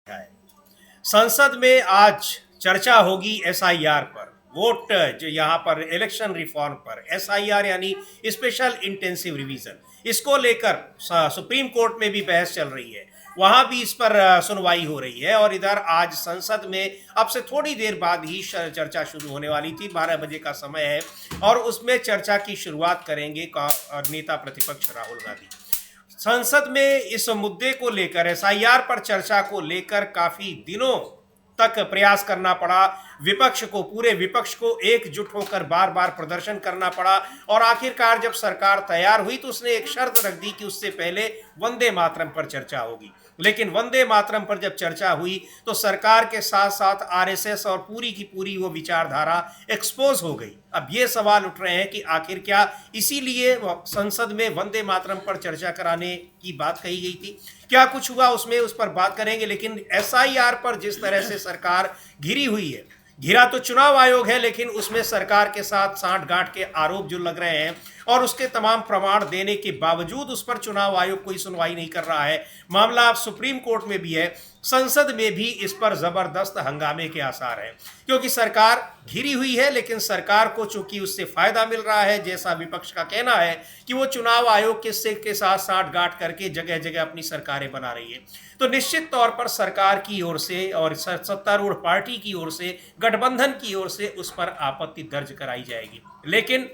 है। संसद में आज चर्चा होगी एसआईआर पर, वोट जो यहाँ पर इलेक्शन रिफॉर्म पर, एसआईआर यानी स्पेशल इंटेंसिव रिवीजन, इसको लेकर सुप्रीम कोर्ट में भी बहस चल रही है, वहां भी इस पर सुनवाई हो रही है। और इधर आज संसद में अब से थोड़ी देर बाद ही चर्चा शुरू होने वाली थी, 12 बजे का समय है, और उसमें चर्चा की शुरुआत करेंगे नेता प्रतिपक्ष राहुल गांधी। संसद में इस मुद्दे को लेकर, एसआईआर पर चर्चा को लेकर काफी दिनों तक प्रयास करना पड़ा, विपक्ष को, पूरे विपक्ष को एकजुट होकर बार बार प्रदर्शन करना पड़ा, और आखिरकार जब सरकार तैयार हुई तो उसने एक शर्त रख दी कि उससे पहले वंदे मातरम पर चर्चा होगी। लेकिन वंदे मातरम पर जब चर्चा हुई तो सरकार के साथ साथ आरएसएस और पूरी की पूरी वो विचारधारा एक्सपोज हो गई। अब ये सवाल उठ रहे हैं कि आखिर क्या इसीलिए संसद में वंदे मातरम पर चर्चा कराने की बात कही गई थी, क्या कुछ हुआ उसमें, उस पर बात करेंगे। लेकिन एसआईआर पर जिस तरह से सरकार घिरी हुई है, घिरा तो चुनाव आयोग है, लेकिन उसमें सरकार के साथ सांठ-गांठ के आरोप जो लग रहे हैं, और उसके तमाम प्रमाण देने के बावजूद उस पर चुनाव आयोग कोई सुनवाई नहीं कर रहा है। मामला अब सुप्रीम कोर्ट में भी है, संसद में भी इस पर जबरदस्त हंगामे के आसार हैं, क्योंकि सरकार घिरी हुई है, लेकिन सरकार को चूंकि उससे फायदा मिल रहा है, जैसा विपक्ष का कहना है कि वो चुनाव आयोग के साथ सांठ-गांठ करके जगह जगह अपनी सरकारें बना रही है, तो निश्चित तौर पर सरकार की ओर से और सत्तारूढ़ पार्टी की ओर से, गठबंधन की ओर से उस पर आपत्ति दर्ज कराई जाएगी। लेकिन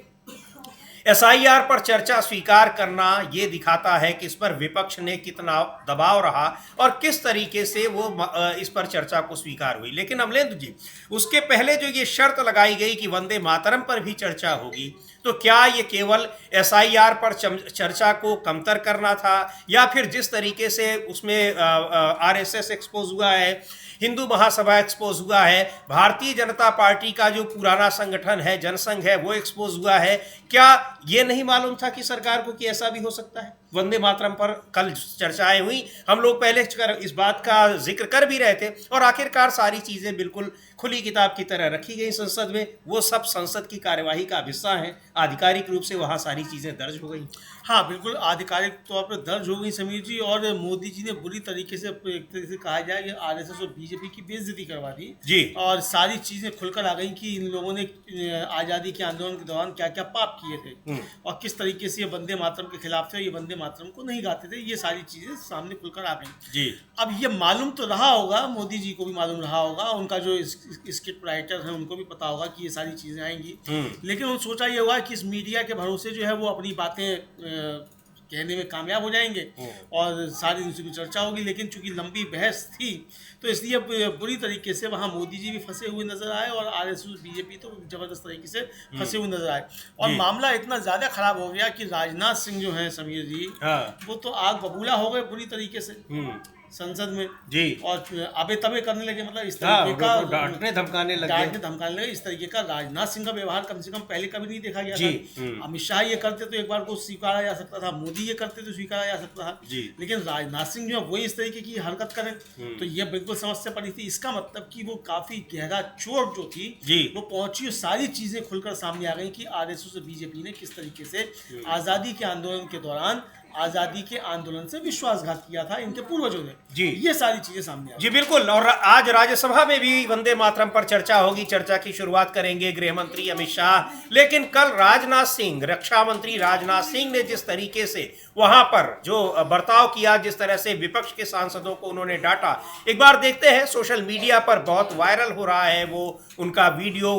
एसआईआर पर चर्चा स्वीकार करना ये दिखाता है कि इस पर विपक्ष ने कितना दबाव रहा और किस तरीके से वो इस पर चर्चा को स्वीकार हुई। लेकिन अमलेंदु जी, उसके पहले जो ये शर्त लगाई गई कि वंदे मातरम पर भी चर्चा होगी, तो क्या ये केवल एसआईआर पर चर्चा को कमतर करना था, या फिर जिस तरीके से उसमें आरएसएस एक्सपोज हुआ है, हिंदू महासभा एक्सपोज हुआ है, भारतीय जनता पार्टी का जो पुराना संगठन है, जनसंघ है, वो एक्सपोज हुआ है, क्या ये नहीं मालूम था कि सरकार को कि ऐसा भी हो सकता है? वंदे मातरम पर कल चर्चाएं हुई, हम लोग पहले इस बात का जिक्र कर भी रहे थे, और आखिरकार सारी चीजें बिल्कुल खुली किताब की तरह रखी गई संसद में। वो सब संसद की कार्यवाही का हिस्सा है, आधिकारिक रूप से वहाँ सारी चीजें दर्ज हो गई। हाँ, बिल्कुल आधिकारिक तौर पर दर्ज हो गई समीर जी, और मोदी जी ने बुरी तरीके से, एक तरीके से कहा जाए कि आरएसएस और बीजेपी की बेइज्जती करवा दी जी, और सारी चीज़ें खुलकर आ गई कि इन लोगों ने आज़ादी के आंदोलन के दौरान क्या क्या पाप किए थे और किस तरीके से ये वंदे मातरम के खिलाफ थे, ये वंदे मातरम को नहीं गाते थे। ये सारी चीज़ें सामने खुलकर आ गई जी। अब ये मालूम तो रहा होगा, मोदी जी को भी मालूम रहा होगा, उनका जो स्क्रिप्ट राइटर है उनको भी पता होगा कि ये सारी चीज़ें आएंगी, लेकिन उन्होंने सोचा ये हुआ कि इस मीडिया के भरोसे जो है वो अपनी बातें कहने में कामयाब हो जाएंगे और सारी दूसरी की चर्चा होगी। लेकिन चूंकि लंबी बहस थी तो इसलिए बुरी तरीके से वहाँ मोदी जी भी फंसे हुए नजर आए और आरएसएस बीजेपी तो जबरदस्त तरीके से फंसे हुए नजर आए, और मामला इतना ज़्यादा खराब हो गया कि राजनाथ सिंह जो है समीर जी, वो तो आग बबूला हो गए बुरी तरीके से संसद में जी, और अबे तबे करने लगे, मतलब इस तरीके का डांटने धमकाने लगे। इस तरीके का राजनाथ सिंह का व्यवहार कम से कम पहले कभी नहीं देखा गया था। अमित शाह ये करते तो एक बार को स्वीकारा जा सकता था, मोदी ये करते तो स्वीकारा जा सकता था, लेकिन राजनाथ सिंह जो है वही इस तरीके की हरकत करें तो ये बिल्कुल समस्या पड़ी थी। इसका मतलब कि वो काफी गहरा चोट जो थी वो पहुंची, सारी चीजें खुलकर सामने आ गई कि आरएसएस और बीजेपी ने किस तरीके से आजादी के आंदोलन के दौरान आजादी के आंदोलन से विश्वासघात किया था इनके पूर्वजों ने जी। ये सारी चीजें सामने आ जी बिल्कुल। और आज राज्यसभा में भी वंदे मातरम पर चर्चा होगी, चर्चा की शुरुआत करेंगे गृह मंत्री अमित शाह। लेकिन कल राजनाथ सिंह, रक्षा मंत्री राजनाथ सिंह ने जिस तरीके से वहां पर जो बर्ताव किया, जिस तरह से विपक्ष के सांसदों को उन्होंने डांटा, एक बार देखते हैं। सोशल मीडिया पर बहुत वायरल हो रहा है वो उनका वीडियो,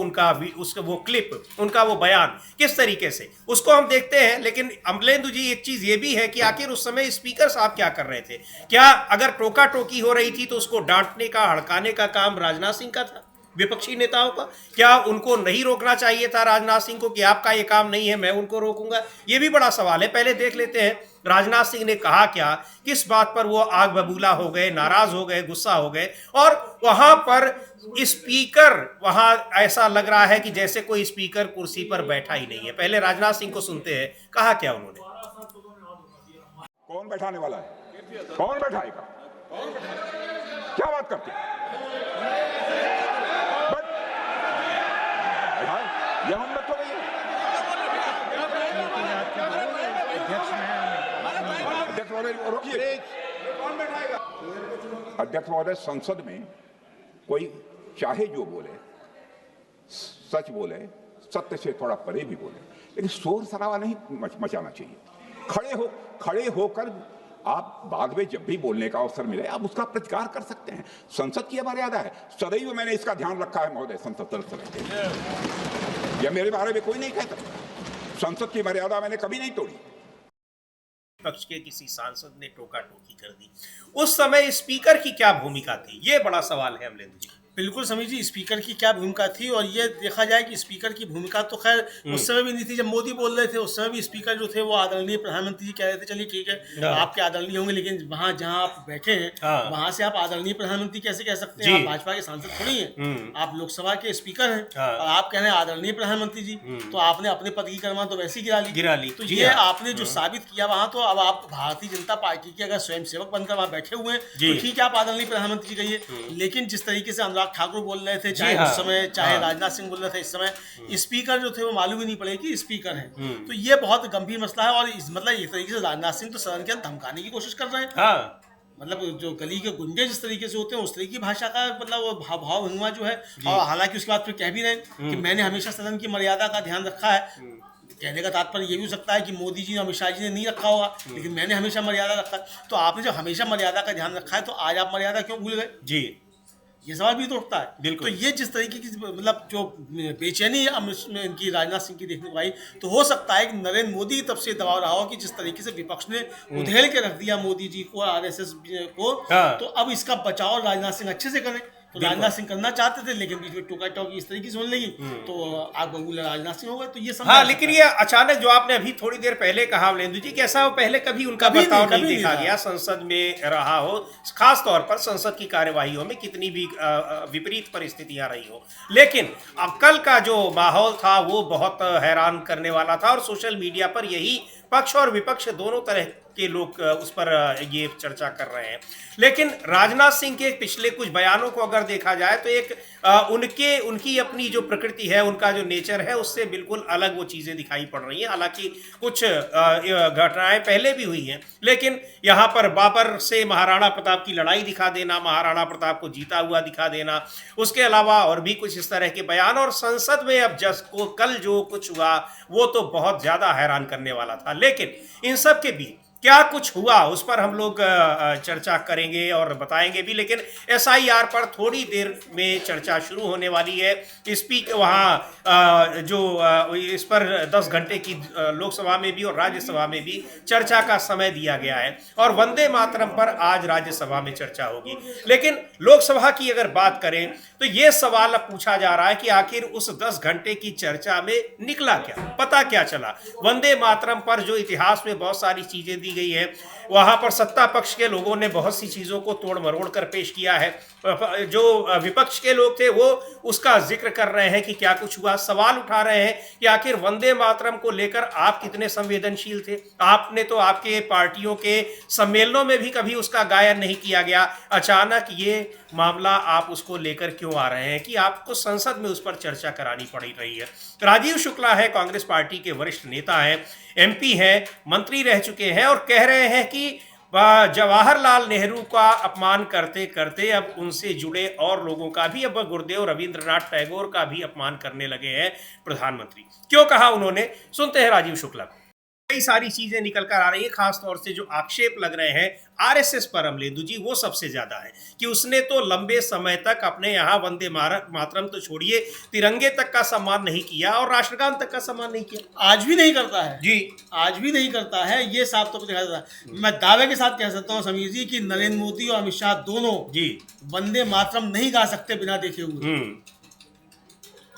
उसका वो क्लिप, उनका वो बयान, किस तरीके से, उसको हम देखते हैं। लेकिन अमलेंदु जी, एक चीज ये भी है कि आखिर उस समय स्पीकर साहब क्या कर रहे थे? क्या अगर टोका टोकी हो रही थी तो उसको डांटने का, हड़काने का काम राजनाथ सिंह का था, विपक्षी नेताओं का? क्या उनको नहीं रोकना चाहिए था राजनाथ सिंह को कि आपका ये काम नहीं है, मैं उनको रोकूंगा? ये भी बड़ा सवाल है। पहले देख लेते हैं राजनाथ सिंह ने कहा क्या, किस बात पर वो आग बबूला हो गए, नाराज हो गए, गुस्सा हो गए, और वहां पर स्पीकर, वहां ऐसा लग रहा है कि जैसे कोई स्पीकर कुर्सी पर बैठा ही नहीं है। पहले राजनाथ सिंह को सुनते हैं, कहा क्या उन्होंने। कौन बैठाने वाला है? कौन बैठाएगा? क्या बात करते हैं? यह हिम्मत हो गई है। अध्यक्ष रोकिए, कौन बैठाएगा? अध्यक्ष महोदय, संसद में कोई चाहे जो बोले, सच बोले, सत्य से थोड़ा परे भी बोले, लेकिन शोर शराबा नहीं मचाना चाहिए। खड़े होकर आप बाद में जब भी बोलने का अवसर मिले आप उसका प्रतिकार कर सकते हैं। संसद की मर्यादा है, सदैव मैंने इसका ध्यान रखा है महोदय। संसद तरफ यह मेरे बारे में कोई नहीं कहता, संसद की मर्यादा मैंने कभी नहीं तोड़ी। पक्ष के किसी सांसद ने टोका टोकी कर दी, उस समय स्पीकर की क्या भूमिका थी, ये बड़ा सवाल है अमलेंदु जी। बिल्कुल समीर जी, स्पीकर की क्या भूमिका थी, और ये देखा जाए कि स्पीकर की भूमिका तो खैर उस समय भी नहीं थी। जब मोदी बोल रहे थे उस समय भी स्पीकर जो थे वो आदरणीय प्रधानमंत्री जी कह रहे थे चलिए ठीक है आपके आदरणीय होंगे, लेकिन वहाँ जहाँ आप बैठे हैं वहाँ से आप आदरणीय प्रधानमंत्री कैसे कह सकते हैं? आप भाजपा के सांसद थोड़ी हैं, आप लोकसभा के स्पीकर हैं और आप कह रहे हैं आदरणीय प्रधानमंत्री जी, तो आपने अपने पद की कमान तो वैसे ही गिरा ली। तो ये आपने जो साबित किया वहाँ, तो अब आप भारतीय जनता पार्टी के अगर स्वयंसेवक बनकर वहाँ बैठे हुए हैं तो ठीक है आप आदरणीय प्रधानमंत्री जी कहिए, लेकिन जिस तरीके से अनुराग ठाकुर बोल रहे थे चाहे उस समय, चाहे राजनाथ सिंह बोल रहे थे इस समय, स्पीकर जो थे वो मालूम ही नहीं पड़े कि स्पीकर हैं। तो ये बहुत गंभीर मसला है, और मतलब एक तरीके से राजनाथ सिंह तो सदन के अंदर धमकाने की कोशिश कर रहे हैं। मतलब जो गली के गुंडे जिस तरीके से होते हैं उस तरीके की भाषा का मतलब वो भाव भंगमा जो है, और हालांकि उसके बाद फिर कह भी रहे हैं कि मैंने हमेशा सदन की मर्यादा का ध्यान रखा है। कहने का तात्पर्य ये भी हो सकता है कि मोदी जी ने अमित शाह जी ने नहीं रखा होगा, लेकिन मैंने हमेशा मर्यादा रखा है। तो आपने जब हमेशा मर्यादा का ध्यान रखा है तो आज आप मर्यादा क्यों भूल गए जी? ये सवाल भी तो उठता है। तो ये जिस तरीके की मतलब जो बेचैनी इनकी राजनाथ सिंह की देखने को आई, तो हो सकता है कि नरेंद्र मोदी की तरफ से दबाव रहा हो कि जिस तरीके से विपक्ष ने उधेड़ के रख दिया मोदी जी को, आरएसएस को, तो अब इसका बचाव राजनाथ सिंह अच्छे से करें। तो राजनाथ सिंह करना चाहते थे, लेकिन बीच में टोका टोकी इस तरीके से होने लगी तो आग बबूला राजनाथ सिंह हो गए। तो ये हाँ, लेकिन ये अचानक जो आपने अभी थोड़ी देर पहले कहा अमलेंदु जी, कैसा हो पहले कभी उनका बर्ताव नहीं देखा गया संसद में रहा हो, खास तौर पर संसद की कार्यवाहियों में कितनी भी विपरीत परिस्थितियां रही हो। लेकिन अब कल का जो माहौल था वो बहुत हैरान करने वाला था, और सोशल मीडिया पर यही पक्ष और विपक्ष दोनों तरह के लोग उस पर ये चर्चा कर रहे हैं। लेकिन राजनाथ सिंह के पिछले कुछ बयानों को अगर देखा जाए तो एक उनकी अपनी जो प्रकृति है, उनका जो नेचर है, उससे बिल्कुल अलग वो चीज़ें दिखाई पड़ रही हैं। हालांकि कुछ घटनाएं पहले भी हुई हैं, लेकिन यहाँ पर बाबर से महाराणा प्रताप की लड़ाई दिखा देना, महाराणा प्रताप को जीता हुआ दिखा देना, उसके अलावा और भी कुछ इस तरह के बयान, और संसद में अब कल जो कुछ हुआ वो तो बहुत ज़्यादा हैरान करने वाला था। लेकिन इन सब के बीच क्या कुछ हुआ उस पर हम लोग चर्चा करेंगे और बताएंगे भी। लेकिन एसआईआर पर थोड़ी देर में चर्चा शुरू होने वाली है। वहाँ जो इस पर 10 घंटे की लोकसभा में भी और राज्यसभा में भी चर्चा का समय दिया गया है, और वंदे मातरम पर आज राज्यसभा में चर्चा होगी। लेकिन लोकसभा की अगर बात करें तो ये सवाल अब पूछा जा रहा है कि आखिर उस 10 घंटे की चर्चा में निकला क्या, पता क्या चला। वंदे मातरम पर जो इतिहास में बहुत सारी चीजें दी गई है, वहां पर सत्ता पक्ष के लोगों ने बहुत सी चीजों को तोड़ मरोड़ कर पेश किया है। जो विपक्ष के लोग थे वो उसका जिक्र कर रहे हैं कि क्या कुछ हुआ, सवाल उठा रहे हैं कि आखिर वंदे मातरम को लेकर आप कितने संवेदनशील थे। आपने तो आपके पार्टियों के सम्मेलनों में भी कभी उसका गायन नहीं किया गया, अचानक ये मामला आप उसको लेकर क्यों आ रहे हैं कि आपको संसद में उस पर चर्चा करानी पड़ रही है। राजीव शुक्ला है, कांग्रेस पार्टी के वरिष्ठ नेता हैं, एमपी हैं, मंत्री रह चुके हैं, और कह रहे हैं कि जवाहरलाल नेहरू का अपमान करते करते अब उनसे जुड़े और लोगों का भी, अब गुरुदेव रविंद्रनाथ टैगोर का भी अपमान करने लगे हैं प्रधानमंत्री। क्यों कहा उन्होंने, सुनते हैं राजीव शुक्ला को। कई सारी चीजें निकल कर आ रही है, खास तौर से जो आक्षेप लग रहे हैं आरएसएस पर अमलेंदु जी, वो सबसे ज्यादा है कि उसने तो लंबे समय तक अपने यहाँ वंदे मातरम तो छोड़िए, तिरंगे तक का सम्मान नहीं किया और राष्ट्रगान तक का सम्मान नहीं किया। आज भी नहीं करता है जी, आज भी नहीं करता है। ये साफ तौर पर दिखाई देता है। मैं दावे के साथ कह सकता हूँ समीर जी कि नरेंद्र मोदी और अमित शाह दोनों जी वंदे मातरम नहीं गा सकते बिना देखे हुए।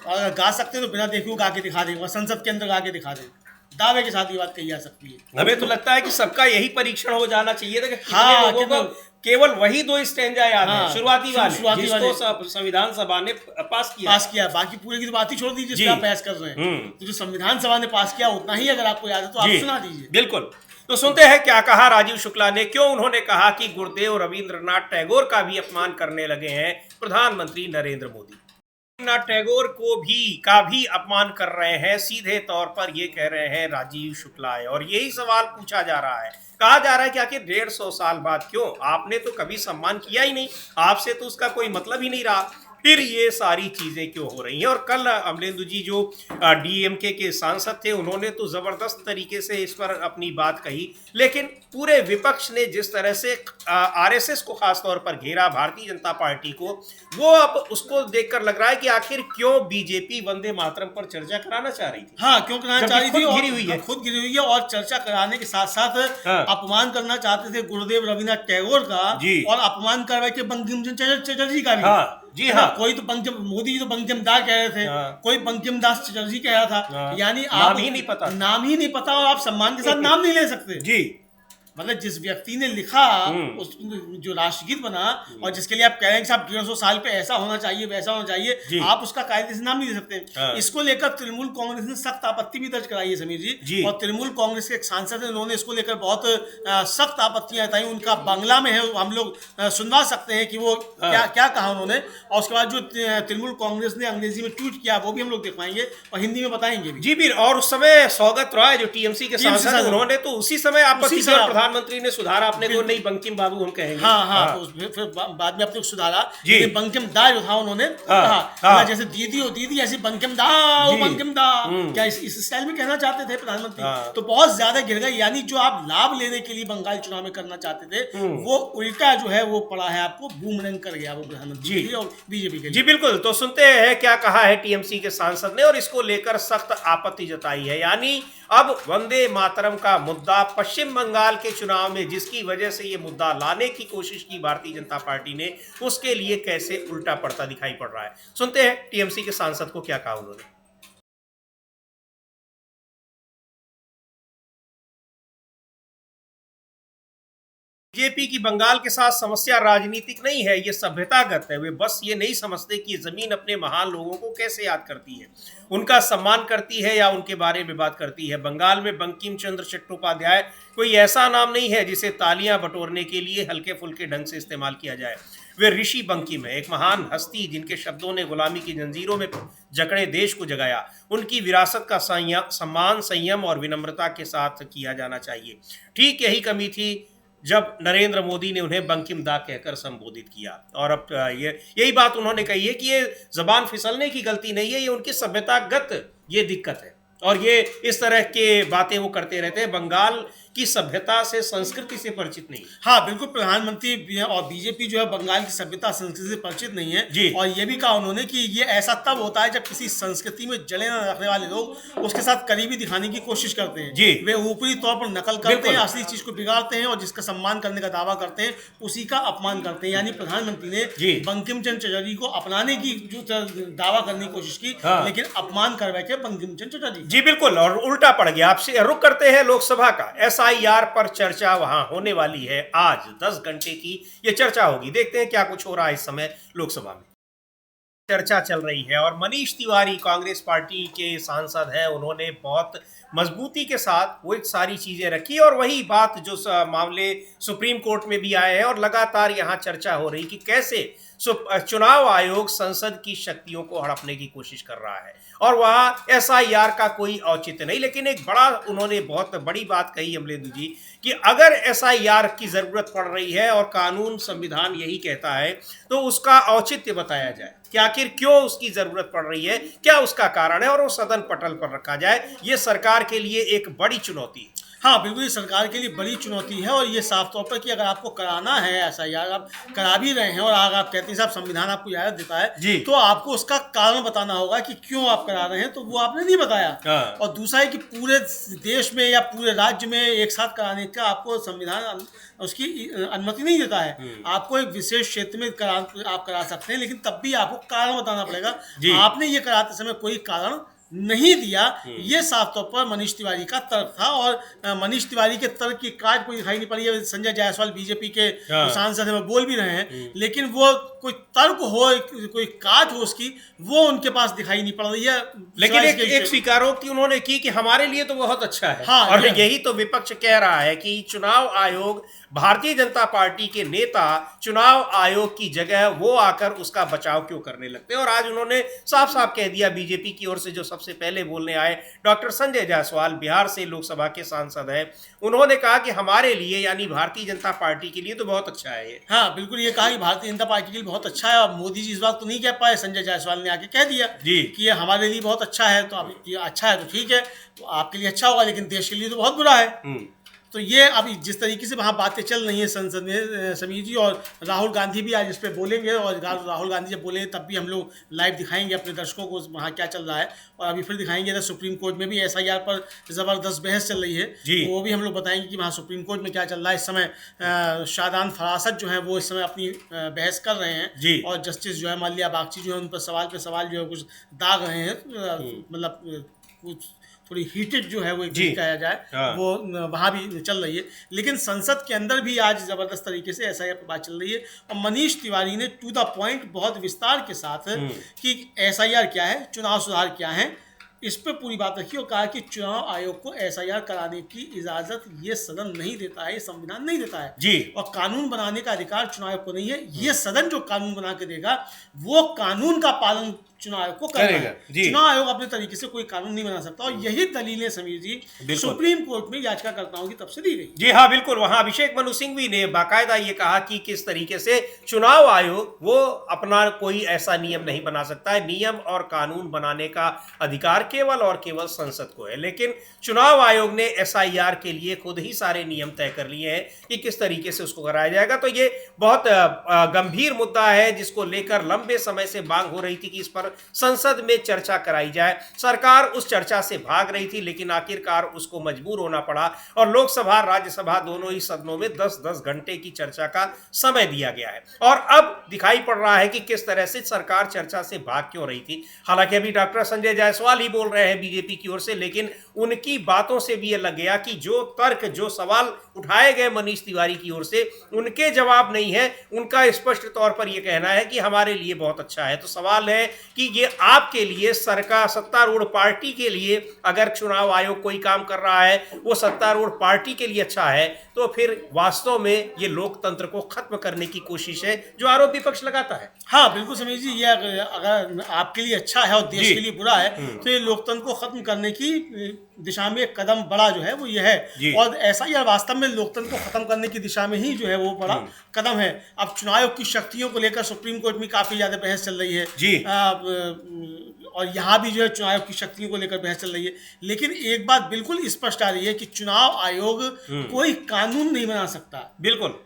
अगर गा सकते तो बिना देखे हुए गा के दिखा देंगे, संसद के अंदर गा के दिखा देंगे। दावे के साथ ये बात कही जा सकती है। हमें तो लगता है कि सबका यही परीक्षण हो जाना चाहिए था कि लोगों को केवल वही 2 स्टैंजा याद है, शुरुआती वाले जिसको संविधान सभा ने पास किया। बाकी पूरे की तो बात ही छोड़ दीजिए जिसका आप बहस कर रहे हैं। तो जो संविधान सभा ने पास किया उतना ही अगर आपको याद है तो आप सुना दीजिए। बिल्कुल। तो सुनते हैं क्या कहा राजीव शुक्ला ने, क्यों उन्होंने कहा कि गुरुदेव रविंद्रनाथ टैगोर का भी अपमान करने लगे हैं प्रधानमंत्री नरेंद्र मोदी। रवीन्द्रनाथ टैगोर का भी अपमान कर रहे हैं, सीधे तौर पर ये कह रहे हैं राजीव शुक्ला। और यही सवाल पूछा जा रहा है, कहा जा रहा है कि आखिर 150 साल बाद क्यों? आपने तो कभी सम्मान किया ही नहीं, आपसे तो उसका कोई मतलब ही नहीं रहा, फिर ये सारी चीजें क्यों हो रही हैं? और कल अमलेंदु जी जो डीएमके के सांसद थे, उन्होंने तो जबरदस्त तरीके से इस पर अपनी बात कही, लेकिन पूरे विपक्ष ने जिस तरह से आरएसएस को खासतौर पर घेरा, भारतीय जनता पार्टी को, वो अब उसको देखकर लग रहा है कि आखिर क्यों बीजेपी वंदे मातरम पर चर्चा कराना चाह रही थी। हाँ, क्यों कराना चाह रही थी? घिरी हुई है, खुद घिरी हुई है, और चर्चा कराने के साथ साथ अपमान करना चाहते थे गुरुदेव रवीन्द्रनाथ टैगोर का, और अपमान कर रहे थे बंकिम चंद्र चटर्जी का भी। जी हाँ, कोई तो मोदी जी तो बंकिम दा कह रहे थे, कोई बंकिम दास चटर्जी कह रहा था, यानी नाम ही नहीं पता और आप सम्मान के साथ नाम नहीं ले सकते जी। मतलब जिस व्यक्ति ने लिखा उस जो राष्ट्रगीत बना, और जिसके लिए आप कह रहे हैं कि साहब 150 साल पे ऐसा होना चाहिए, वैसा होना चाहिए, आप उसका कायदे से नाम नहीं दे सकते। इसको लेकर तृणमूल कांग्रेस ने सख्त आपत्ति भी दर्ज कराई है समीर जी, और तृणमूल कांग्रेस के एक सांसद हैं, उन्होंने इसको लेकर बहुत सख्त आपत्तियां जताई। उनका बांग्ला में है, हम लोग सुनवा सकते हैं कि वो क्या कहा उन्होंने, और उसके बाद जो तृणमूल कांग्रेस ने अंग्रेजी में ट्वीट किया वो भी हम लोग दिखवाएंगे और हिंदी में बताएंगे भी। जी भी, और उस समय सौगत रॉय जो टीएमसी के सांसद, उन्होंने तो उसी समय आपत्ति से प्रधानमंत्री ने सुधारा अपने को, नहीं बंकिम बाबू हम कहेंगे। हाँ, तो फिर बाद में अपने को सुधारा, बंकिम दा जो था उन्होंने कहा जैसे दीदी हो दीदी, ऐसी बंकिम दा क्या इस स्टाइल में कहना चाहते थे प्रधानमंत्री, तो बहुत ज्यादा गिर गए। यानी जो आप लाभ लेने के लिए बंगाल चुनाव में करना चाहते थे, वो उल्टा जो है वो पड़ा है आपको, बूमरैंग कर गया वो प्रधानमंत्री और बीजेपी के। जी बिल्कुल, तो सुनते हैं क्या कहा है टीएमसी के सांसद ने, और इसको लेकर सख्त आपत्ति जताई है। यानी अब वंदे मातरम का मुद्दा पश्चिम बंगाल के चुनाव में जिसकी वजह से ये मुद्दा लाने की कोशिश की भारतीय जनता पार्टी ने, उसके लिए कैसे उल्टा पड़ता दिखाई पड़ रहा है। सुनते हैं टीएमसी के सांसद को क्या कहा उन्होंने। बीजेपी की बंगाल के साथ समस्या राजनीतिक नहीं है, ये सभ्यतागत है। वे बस ये नहीं समझते कि जमीन अपने महान लोगों को कैसे याद करती है, उनका सम्मान करती है या उनके बारे में बात करती है। बंगाल में बंकिम चंद्र चट्टोपाध्याय कोई ऐसा नाम नहीं है जिसे तालियां बटोरने के लिए हल्के फुल्के ढंग से इस्तेमाल किया जाए। वे ऋषि बंकिम है, एक महान हस्ती जिनके शब्दों ने गुलामी की जंजीरों में जकड़े देश को जगाया। उनकी विरासत का सम्मान संयम और विनम्रता के साथ किया जाना चाहिए। ठीक यही कमी थी जब नरेंद्र मोदी ने उन्हें बंकिम दा कहकर संबोधित किया, और अब यही बात उन्होंने कही है कि ये जबान फिसलने की गलती नहीं है, ये उनकी सभ्यतागत ये दिक्कत है, और ये इस तरह के बातें वो करते रहते हैं। बंगाल की सभ्यता से संस्कृति से परिचित नहीं। हाँ बिल्कुल, प्रधानमंत्री और बीजेपी जो है बंगाल की सभ्यता संस्कृति से परिचित नहीं है जी। और ये भी कहा उन्होंने कि ये ऐसा तब होता है जब किसी संस्कृति में जड़ें न रखने वाले लोग उसके साथ करीबी दिखाने की कोशिश करते हैं जी। वे ऊपरी तौर पर नकल करते हैं, असली चीज को बिगाड़ते हैं, और जिसका सम्मान करने का दावा करते हैं उसी का अपमान करते हैं। यानी प्रधानमंत्री ने बंकिम चंद्र चटर्जी को अपनाने की जो दावा करने की कोशिश की, लेकिन अपमान कर बैठे बंकिम चंद्र चटर्जी। जी बिल्कुल, और उल्टा पड़ गया। आपसे रुक करते हैं लोकसभा का। एसआईआर पर चर्चा वहां होने वाली है आज 10 घंटे की ये चर्चा होगी। देखते हैं क्या कुछ हो रहा है इस समय लोकसभा में। चर्चा चल रही है और मनीष तिवारी कांग्रेस पार्टी के सांसद हैं, उन्होंने बहुत मजबूती के साथ वो एक सारी चीजें रखी, और वही बात जो मामले सुप्रीम कोर्ट में भी आए हैं, और लगातार यहाँ चर्चा हो रही कि कैसे चुनाव आयोग संसद की शक्तियों को हड़पने की कोशिश कर रहा है, और वहाँ एसआईआर का कोई औचित्य नहीं। लेकिन एक उन्होंने बहुत बड़ी बात कही अमलेंदु जी कि अगर एसआईआर की जरूरत पड़ रही है और कानून संविधान यही कहता है, तो उसका औचित्य बताया जाए कि आखिर क्यों उसकी जरूरत पड़ रही है, क्या उसका कारण है, और वो सदन पटल पर रखा जाए। ये सरकार के लिए एक बड़ी चुनौती है। हाँ बिल्कुल, ये सरकार के लिए बड़ी चुनौती है, और ये साफ तौर पर कि अगर आपको कराना है एसआईआर, आप करा भी रहे हैं, और अगर आप कहते हैं साहब संविधान आपको इजाजत देता है, तो आपको उसका कारण बताना होगा कि क्यों आप करा रहे हैं, तो वो आपने नहीं बताया। और दूसरा है कि पूरे देश में या पूरे राज्य में एक साथ कराने का आपको संविधान उसकी अनुमति नहीं देता है। आपको एक विशेष क्षेत्र में आप करा सकते हैं, लेकिन तब भी आपको कारण बताना पड़ेगा। आपने ये कराते समय कोई कारण नहीं दिया। ये साफ तौर पर मनीष तिवारी का तर्क था, और मनीष तिवारी के तर्क की काट कोई दिखाई नहीं पड़ी है। संजय जायसवाल बीजेपी के सांसद हैं, वो बोल भी रहे हैं, लेकिन वो कोई तर्क हो, कोई काट हो उसकी, वो उनके पास दिखाई नहीं पड़ रही है। लेकिन एक स्वीकारोक्ति उन्होंने की कि हमारे लिए तो बहुत अच्छा है। और यही तो विपक्ष कह रहा है कि चुनाव आयोग भारतीय जनता पार्टी के नेता चुनाव आयोग की जगह वो आकर उसका बचाव क्यों करने लगते हैं। और आज उन्होंने साफ साफ कह दिया, बीजेपी की ओर से जो सबसे पहले बोलने आए डॉक्टर संजय जायसवाल, बिहार से लोकसभा के सांसद हैं, उन्होंने कहा कि हमारे लिए यानी भारतीय जनता पार्टी के लिए तो बहुत अच्छा है ये। हाँ बिल्कुल, ये कहा कि भारतीय जनता पार्टी के लिए बहुत अच्छा है। और मोदी जी इस बात तो नहीं कह पाए, संजय जायसवाल ने आके कह दिया जी कि ये हमारे लिए बहुत अच्छा है। तो अब ये अच्छा है तो ठीक है, तो आपके लिए अच्छा होगा, लेकिन देश के लिए तो बहुत बुरा है। तो ये अभी जिस तरीके से वहाँ बातें चल रही हैं संसद में समीर जी, और राहुल गांधी भी आज इस पर बोलेंगे, और राहुल गांधी जब बोलेंगे तब भी हम लोग लाइव दिखाएंगे अपने दर्शकों को वहाँ क्या चल रहा है। और अभी फिर दिखाएंगे ना, सुप्रीम कोर्ट में भी SIR पर ज़बरदस्त बहस चल रही है, तो वो भी हम लोग बताएंगे कि वहाँ सुप्रीम कोर्ट में क्या चल रहा है। इस समय शादान फरासत जो है वो इस समय अपनी बहस कर रहे हैं, और जस्टिस जो है माल्या बागची जो है उन पर सवाल जो है कुछ दाग रहे हैं, मतलब कुछ थोड़ी हीटेड जो है वो एक कहा जाए, वो वहाँ भी चल रही है। लेकिन संसद के अंदर भी आज ज़बरदस्त तरीके से SIR पर बात चल रही है, और मनीष तिवारी ने टू द पॉइंट बहुत विस्तार के साथ कि SIR क्या है, चुनाव सुधार क्या है, इस पर पूरी बात रखी और कहा कि चुनाव आयोग को SIR कराने की इजाज़त ये सदन नहीं देता है, ये संविधान नहीं देता है जी, और कानून बनाने का अधिकार चुनाव आयोग को नहीं है। ये सदन जो कानून बना के देगा वो कानून का पालन चुनाव आयोग को करना है। चुनाव आयोग अपने तरीके से कोई कानून नहीं बना सकता, और यही दलीलें समीर जी सुप्रीम कोर्ट में याचिकाकर्ताओं की तरफ से दी गई। जी हाँ बिल्कुल, वहां अभिषेक मनु सिंघवी ने बाकायदा ये कहा कि किस तरीके से चुनाव आयोग वो अपना कोई ऐसा नियम नहीं बना सकता है, नियम और कानून बनाने का अधिकार केवल और केवल संसद को है। लेकिन चुनाव आयोग ने SIR के लिए खुद ही सारे नियम तय कर लिए हैं कि किस तरीके से उसको कराया जाएगा। तो ये बहुत गंभीर मुद्दा है जिसको लेकर लंबे समय से मांग हो रही थी कि इस पर संसद में चर्चा कराई जाए। सरकार उस चर्चा से भाग रही थी, लेकिन आखिरकार उसको मजबूर होना पड़ा, और लोकसभा राज्यसभा दोनों ही सदनों में 10-10 घंटे की चर्चा का समय दिया गया है। और अब दिखाई पड़ रहा है कि किस तरह से सरकार चर्चा से भाग क्यों रही थी। हालांकि अभी डॉक्टर संजय जायसवाल ही बोल रहे हैं बीजेपी की ओर से, लेकिन उनकी बातों से भी ये लग गया कि जो तर्क, जो सवाल उठाए गए मनीष तिवारी की ओर से, उनके जवाब नहीं है। उनका स्पष्ट तौर पर यह कहना है कि हमारे लिए बहुत अच्छा है। तो सवाल है कि ये आपके लिए, सरकार सत्तारूढ़ पार्टी के लिए, अगर चुनाव आयोग कोई काम कर रहा है वो सत्तारूढ़ पार्टी के लिए अच्छा है, तो फिर वास्तव में ये लोकतंत्र को खत्म करने की कोशिश है जो आरोप विपक्ष लगाता है। हाँ बिल्कुल समीर जी, ये अगर आपके लिए अच्छा है और देश के लिए बुरा है तो ये लोकतंत्र को खत्म करने की दिशा में एक कदम बड़ा जो है वो ये है। और SIR वास्तव में लोकतंत्र को खत्म करने की दिशा में ही जो है वो बड़ा कदम है। अब चुनाव आयोग की शक्तियों को लेकर सुप्रीम कोर्ट में काफी ज्यादा बहस चल रही है जी, और यहाँ भी जो है चुनाव आयोग की शक्तियों को लेकर बहस चल रही है। लेकिन एक बात बिल्कुल स्पष्ट आ रही है कि चुनाव आयोग कोई कानून नहीं बना सकता। बिल्कुल,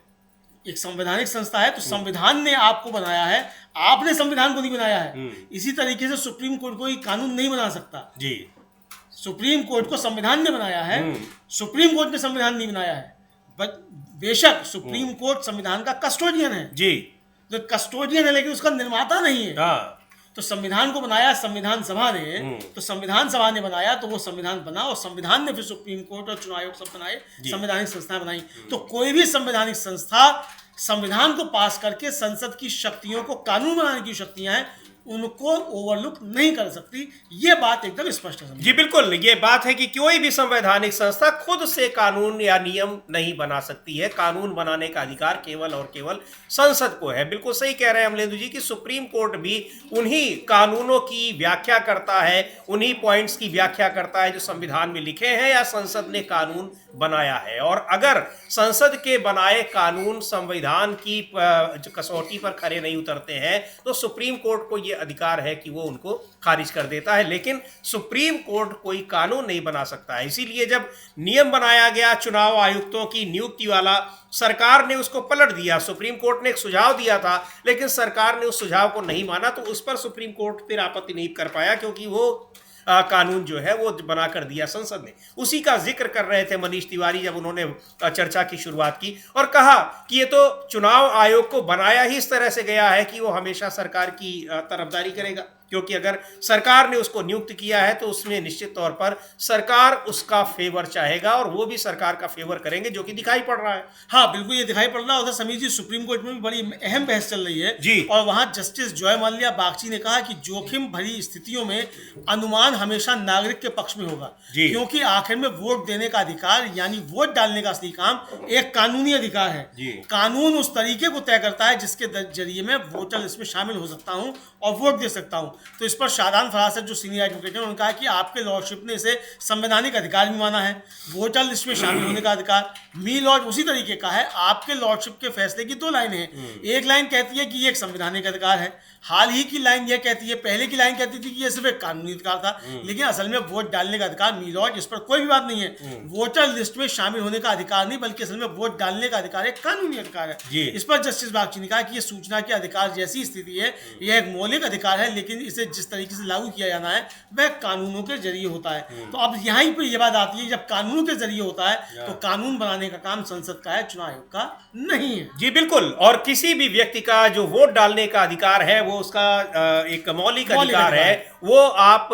एक संवैधानिक संस्था है, तो संविधान ने आपको बनाया है, आपने संविधान को नहीं बनाया है। इसी तरीके से सुप्रीम कोर्ट कोई कानून नहीं बना सकता जी, सुप्रीम कोर्ट को संविधान ने बनाया है, सुप्रीम कोर्ट ने संविधान नहीं बनाया है। बेशक सुप्रीम कोर्ट संविधान का कस्टोडियन है जी, तो कस्टोडियन है, लेकिन उसका निर्माता नहीं है। तो संविधान को बनाया संविधान सभा ने, तो संविधान सभा ने बनाया तो वो संविधान बना, और संविधान ने फिर सुप्रीम कोर्ट और चुनाव आयोग सब बनाए, संवैधानिक संस्थाएं बनाई। तो कोई भी संवैधानिक संस्था संविधान को पास करके संसद की शक्तियों को, कानून बनाने की शक्तियां हैं, उनको ओवरलुक नहीं कर सकती। ये बात एकदम स्पष्ट है जी बिल्कुल, ये बात है कि कोई भी संवैधानिक संस्था खुद से कानून या नियम नहीं बना सकती है। कानून बनाने का अधिकार केवल और केवल संसद को है। बिल्कुल सही कह रहे हैं अमलेंदु जी कि सुप्रीम कोर्ट भी उन्हीं कानूनों की व्याख्या करता है, उन्हीं पॉइंट्स की व्याख्या करता है जो संविधान में लिखे हैं या संसद ने कानून बनाया है। और अगर संसद के बनाए कानून संविधान की कसौटी पर खरे नहीं उतरते हैं तो सुप्रीम कोर्ट को यह अधिकार है कि वो उनको खारिज कर देता है। लेकिन सुप्रीम कोर्ट कोई कानून नहीं बना सकता है। इसीलिए जब नियम बनाया गया चुनाव आयुक्तों की नियुक्ति वाला, सरकार ने उसको पलट दिया। सुप्रीम कोर्ट ने एक सुझाव दिया था, लेकिन सरकार ने उस सुझाव को नहीं माना, तो उस पर सुप्रीम कोर्ट फिर आपत्ति नहीं कर पाया, क्योंकि वो कानून जो है वो बना कर दिया संसद ने। उसी का जिक्र कर रहे थे मनीष तिवारी जब उन्होंने चर्चा की शुरुआत की, और कहा कि ये तो चुनाव आयोग को बनाया ही इस तरह से गया है कि वो हमेशा सरकार की तरफदारी करेगा। क्योंकि अगर सरकार ने उसको नियुक्त किया है तो उसमें निश्चित तौर पर सरकार उसका फेवर चाहेगा और वो भी सरकार का फेवर करेंगे, जो कि दिखाई पड़ रहा है। हाँ बिल्कुल, ये दिखाई पड़ रहा है। उधर समीर जी, सुप्रीम कोर्ट में भी बड़ी अहम बहस चल रही है जी। और वहां जस्टिस जॉय माल्या बागची ने कहा कि जोखिम भरी स्थितियों में अनुमान हमेशा नागरिक के पक्ष में होगा, जी। क्योंकि आखिर में वोट देने का अधिकार यानी वोट डालने का असली काम एक कानूनी अधिकार है। जी। कानून उस तरीके को तय करता है जिसके जरिए मैं वोटर लिस्ट में शामिल हो सकता हूं और वोट दे सकता हूं। तो इस पर शादान फरासत जो सीनियर एडवोकेट है, उन्होंने कहा कि आपके लॉर्डशिप ने इसे संवैधानिक अधिकार भी माना है, वोटर लिस्ट में शामिल होने का अधिकार। मी लॉर्ड उसी तरीके का है। आपके लॉर्डशिप के फैसले की दो लाइनें हैं। एक लाइन कहती है कि ये एक संवैधानिक अधिकार है, हाल ही की लाइन ये कहती है, पहले की लाइन कहती थी कि ये सिर्फ एक कानूनी अधिकार था, लेकिन असल में वोट डालने का अधिकार मी लॉर्ड, इस पर कोई भी बात नहीं है। वोटर लिस्ट में शामिल होने का अधिकार नहीं, बल्कि असल में वोट डालने का अधिकार एक कानूनी अधिकार है। इस पर जस्टिस बागची ने कहा कि ये सूचना के अधिकार जैसी स्थिति है, यह एक मौलिक अधिकार है, लेकिन इसे जिस तरीके से लागू किया जाना है वह कानूनों के जरिए होता है। तो अब यहीं पर यह बात आती है, जब कानूनों के जरिए होता है तो कानून बनाने का काम संसद का है, चुनाव आयोग का नहीं है। जी बिल्कुल। और किसी भी व्यक्ति का जो वोट डालने का अधिकार है वो उसका एक मौलिक अधिकार है, वो आप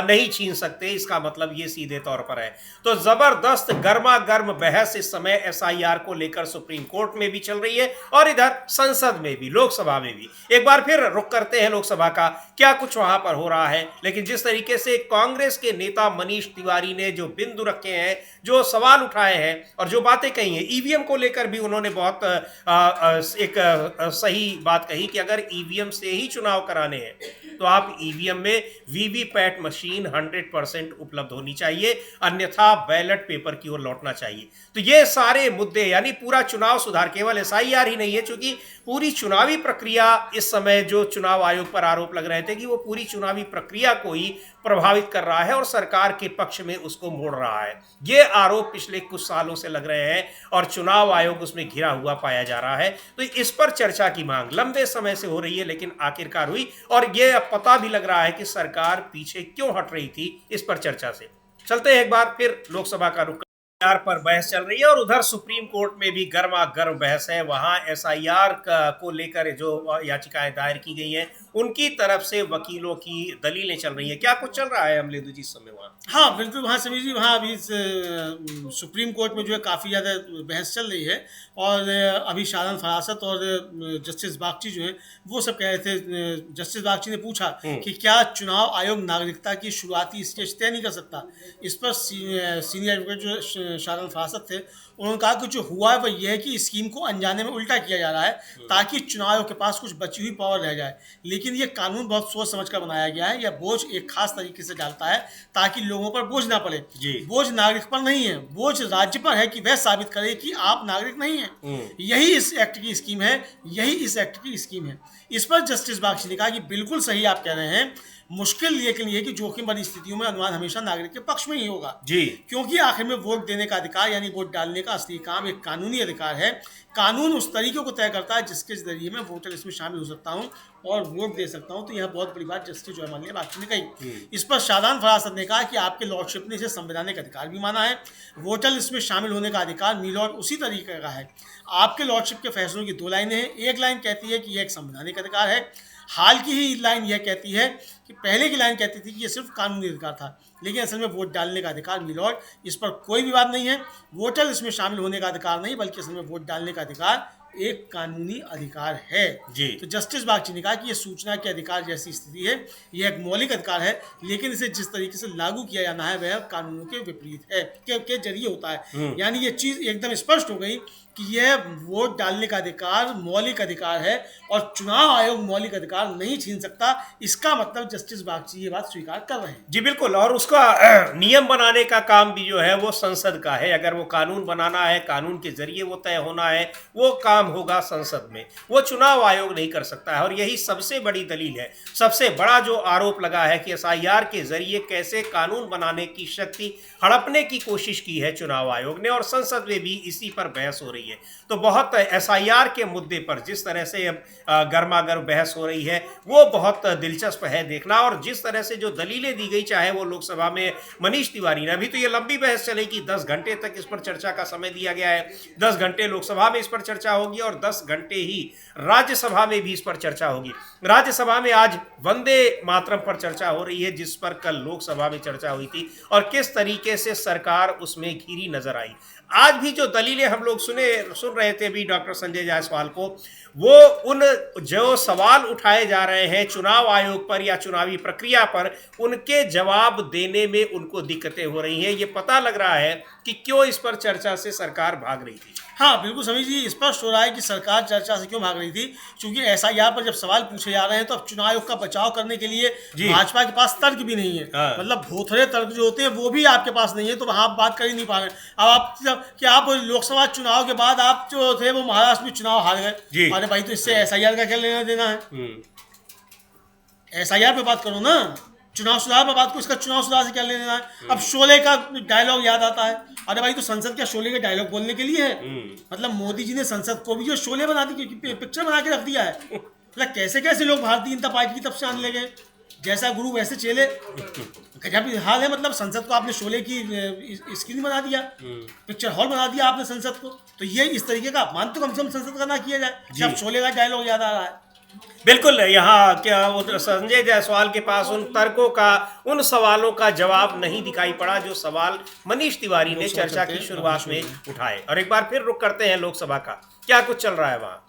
नहीं छीन सकते। इसका मतलब ये सीधे तौर पर है। तो जबरदस्त गर्मा गर्म बहस इस समय एसआईआर को लेकर सुप्रीम कोर्ट में भी चल रही है और इधर संसद में भी, लोकसभा में भी। एक बार फिर रुख करते हैं लोकसभा का, क्या कुछ वहां पर हो रहा है। लेकिन जिस तरीके से कांग्रेस के नेता मनीष तिवारी ने जो बिंदु रखे हैं, जो सवाल उठाए हैं और जो बातें कही हैं, ईवीएम को लेकर भी उन्होंने बहुत एक सही बात कही कि अगर ईवीएम से ही चुनाव कराने हैं तो आप ईवीएम में वीवीपैट मशीन 100% उपलब्ध होनी चाहिए, अन्यथा बैलेट पेपर की ओर लौटना चाहिए। तो ये सारे मुद्दे, यानी पूरा चुनाव सुधार, केवल एसआईआर ही नहीं है, क्योंकि पूरी चुनावी प्रक्रिया इस समय जो चुनाव आयोग पर आरोप लग रहे थे कि वो पूरी चुनावी प्रक्रिया को ही प्रभावित कर रहा है और सरकार के पक्ष में उसको मोड़ रहा है। ये आरोप पिछले कुछ सालों से लग रहे हैं और चुनाव आयोग उसमें घिरा हुआ पाया जा रहा है। तो इस पर चर्चा की मांग लंबे समय से हो रही है, लेकिन आखिरकार हुई और ये अब पता भी लग रहा है कि सरकार पीछे क्यों हट रही थी। इस पर चर्चा से चलते हैं एक बार फिर लोकसभा का रुख पर बहस चल रही है और उधर सुप्रीम कोर्ट में भी गर्मा गर्म बहस है। वहां एसआईआर को लेकर जो याचिकाएं दायर की गई हैं, उनकी तरफ से वकीलों की दलीलें चल रही हैं। क्या कुछ चल रहा है अमलेदु जी इस समय वहां? हाँ बिल्कुल, वहाँ समीर जी, वहाँ अभी सुप्रीम कोर्ट में जो है काफ़ी ज़्यादा बहस चल रही है और अभी शादान फरासत और जस्टिस बागची जो है वो सब कह रहे थे। जस्टिस बागची ने पूछा कि क्या चुनाव आयोग नागरिकता की शुरुआती स्टेज तय नहीं कर सकता। इस पर सीनियर एडवोकेट जो शादान फरासत थे, उन्होंने कहा कि जो हुआ है वह यह है कि स्कीम को अनजाने में उल्टा किया जा रहा है ताकि चुनाव आयोग के पास कुछ बची हुई पावर रह जाए, लेकिन ये कानून बहुत सोच समझ कर बनाया गया है। यह बोझ एक खास तरीके से डालता है ताकि लोगों पर बोझ ना पड़े। बोझ नागरिक पर नहीं है, बोझ राज्य पर है कि वह साबित करे कि आप नागरिक नहीं हैं। यही इस एक्ट की स्कीम है, यही इस एक्ट की स्कीम है। इस पर जस्टिस बागची ने कहा कि बिल्कुल सही आप कह रहे हैं, मुश्किल लेकिन ये कि जोखिम भरी स्थितियों में अनुमान हमेशा नागरिक के पक्ष में ही होगा जी, क्योंकि आखिर में वोट देने का अधिकार यानी वोट डालने का असली काम एक कानूनी अधिकार है। कानून उस तरीके को तय करता है जिसके जरिए मैं वोटर लिस्ट में शामिल हो सकता हूं और वोट दे सकता हूं। तो यह बहुत बड़ी बात जस्टिस जॉय माल्या बागची ने कही। इस पर शादान फरासत ने कहा कि आपके लॉर्डशिप ने इसे संवैधानिक अधिकार भी माना है। वोटर लिस्ट में शामिल होने का अधिकार मी लॉर्ड उसी तरीके का है। आपके लॉर्डशिप के फैसलों की दो लाइनें हैं। एक लाइन कहती है कि यह एक संवैधानिक अधिकार है, हाल की ही लाइन यह कहती है कि पहले की लाइन कहती थी कि यह सिर्फ कानूनी अधिकार था, लेकिन असल में वोट डालने का अधिकार मी लॉर्ड, इस पर कोई विवाद नहीं है। वोटर लिस्ट में शामिल होने का अधिकार नहीं, बल्कि असल में वोट डालने का अधिकार एक कानूनी अधिकार है जी। तो जस्टिस बागची ने कहा कि यह सूचना के अधिकार जैसी स्थिति है, यह एक मौलिक अधिकार है, लेकिन इसे जिस तरीके से लागू किया जाना है वह कानूनों के विपरीत है, के जरिए होता है। यानी ये चीज एकदम स्पष्ट हो गई कि यह वोट डालने का अधिकार मौलिक अधिकार है और चुनाव आयोग मौलिक अधिकार नहीं छीन सकता। इसका मतलब जस्टिस बागची ये बात स्वीकार कर रहे हैं। जी बिल्कुल। और उसका नियम बनाने का काम भी जो है वो संसद का है। अगर वो कानून बनाना है, कानून के जरिए वो तय होना है, वो काम होगा संसद में, वो चुनाव आयोग नहीं कर सकता है। और यही सबसे बड़ी दलील है, सबसे बड़ा जो आरोप लगा है कि एसआईआर के जरिए कैसे कानून बनाने की शक्ति हड़पने की कोशिश की है चुनाव आयोग ने, और संसद में भी इसी पर बहस हो रही है। रही है। तो बहुत एसआईआर के मुद्दे पर जिस तरह से अब गर्मा गर्म बहस हो रही है वो बहुत दिलचस्प है देखना। और जिस तरह से जो दलीलें दी गई, चाहे वो लोकसभा में मनीष तिवारी ने, अभी तो ये लंबी बहस चलेगी, 10 घंटे तक इस पर चर्चा का समय दिया गया है, 10 घंटे लोकसभा में इस पर चर्चा होगी और 10 घंटे ही राज्यसभा में भी इस पर चर्चा होगी। राज्यसभा में आज वंदे मातरम पर चर्चा हो रही है, जिस पर कल लोकसभा में चर्चा हुई थी और किस तरीके से सरकार उसमें घिरी नजर आई। आज भी जो दलीलें हम लोग सुन रहे थे भी डॉक्टर संजय जायसवाल को, वो उन जो सवाल उठाए जा रहे हैं चुनाव आयोग पर या चुनावी प्रक्रिया पर, उनके जवाब देने में उनको दिक्कतें हो रही हैं। ये पता लग रहा है कि क्यों इस पर चर्चा से सरकार भाग रही थी। हाँ बिल्कुल समीर जी, स्पष्ट हो रहा है कि सरकार चर्चा से क्यों भाग रही थी, क्योंकि एसआईआर पर जब सवाल पूछे जा रहे हैं तो अब चुनाव आयोग का बचाव करने के लिए भाजपा के पास तर्क भी नहीं है। मतलब भोथरे तर्क जो होते हैं वो भी आपके पास नहीं है, तो वहाँ आप बात कर ही नहीं पा रहे। अब आप लोकसभा चुनाव के बाद आप जो थे वो महाराष्ट्र में चुनाव हार गए, अरे भाई तो इससे एसआईआर का क्या लेना देना है? एसआईआर पे बात करो ना, चुनाव सुधार पर बात को, इसका चुनाव सुधार से क्या लेना देना है? अब शोले का डायलॉग याद आता है, अरे भाई तो संसद क्या शोले के डायलॉग बोलने के लिए है? मतलब मोदी जी ने संसद को भी जो शोले बना दी, पिक्चर बना के रख दिया है। मतलब कैसे कैसे लोग भारतीय जनता पार्टी की तरफ से आने लगे, जैसा गुरु वैसे चेले। जब हाल है, मतलब संसद को आपने शोले की स्क्रीन बना दिया, पिक्चर हॉल बना दिया आपने संसद को, तो ये इस तरीके का अपमान तो कम से कम संसद का ना किया जाए जब शोले का डायलॉग याद आ रहा है। बिल्कुल, यहाँ क्या संजय जायसवाल के पास उन तर्कों का, उन सवालों का जवाब नहीं दिखाई पड़ा जो सवाल मनीष तिवारी ने चर्चा की शुरुआत में उठाए। और एक बार फिर रुख करते हैं लोकसभा का, क्या कुछ चल रहा है वहाँ।